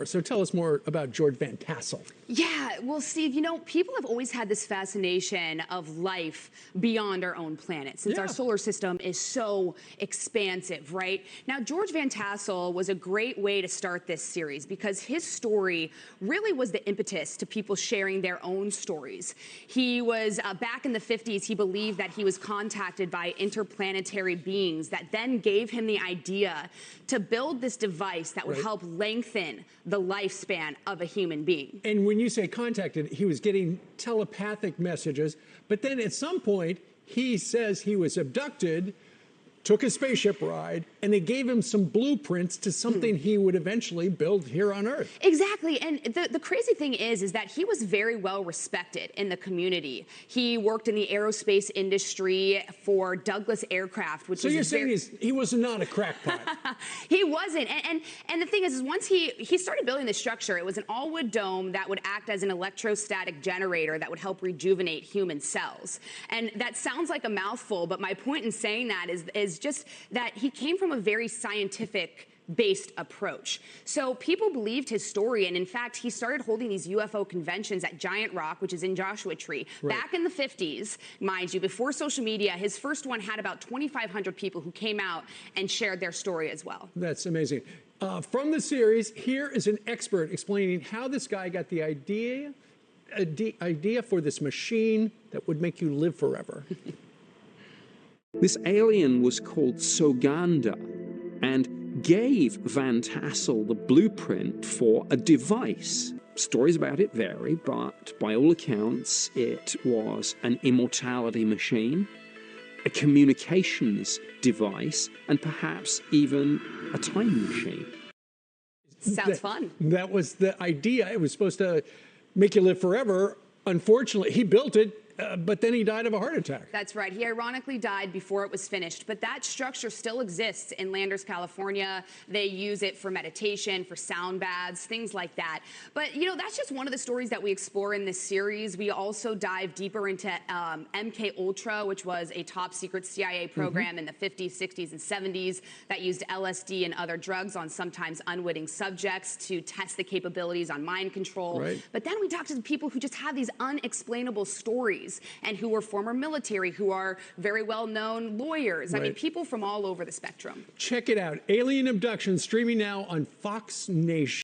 So tell us more about George Van Tassel. Yeah, well, Steve, you know, people have always had this fascination of life beyond our own planet, since our solar system is so expansive, right? Now, George Van Tassel was a great way to start this series because his story really was the impetus to people sharing their own stories. He was, back in the 50s, he believed that he was contacted by interplanetary beings that then gave him the idea to build this device that would help lengthen the lifespan of a human being. And when you say contacted, he was getting telepathic messages, but then at some point he says he was abducted, took a spaceship ride, and they gave him some blueprints to something he would eventually build here on Earth. Exactly, and the crazy thing is that he was very well respected in the community. He worked in the aerospace industry for Douglas Aircraft, which so is you're saying he was not a crackpot? He wasn't, and the thing is once he started building the structure, it was an all-wood dome that would act as an electrostatic generator that would help rejuvenate human cells. And that sounds like a mouthful, but my point in saying that is just that he came from a very scientific based approach. So people believed his story, and in fact, he started holding these UFO conventions at Giant Rock, which is in Joshua Tree. Back in the 50s, mind you, before social media, his first one had about 2,500 people who came out and shared their story as well. That's amazing. From the series, here is an expert explaining how this guy got the idea for this machine that would make you live forever. This alien was called Soganda and gave Van Tassel the blueprint for a device. Stories about it vary, but by all accounts, it was an immortality machine, a communications device, and perhaps even a time machine. Sounds fun. That was the idea. It was supposed to make you live forever. Unfortunately, he built it, but then he died of a heart attack. That's right. He ironically died before it was finished, but that structure still exists in Landers, California. They use it for meditation, for sound baths, things like that. But, you know, that's just one of the stories that we explore in this series. We also dive deeper into MK Ultra, which was a top secret CIA program in the 50s, 60s, and 70s that used LSD and other drugs on sometimes unwitting subjects to test the capabilities on mind control. But then we talk to the people who just have these unexplainable stories and who were former military, who are very well-known lawyers. I mean, people from all over the spectrum. Check it out. Alien Abduction, streaming now on Fox Nation.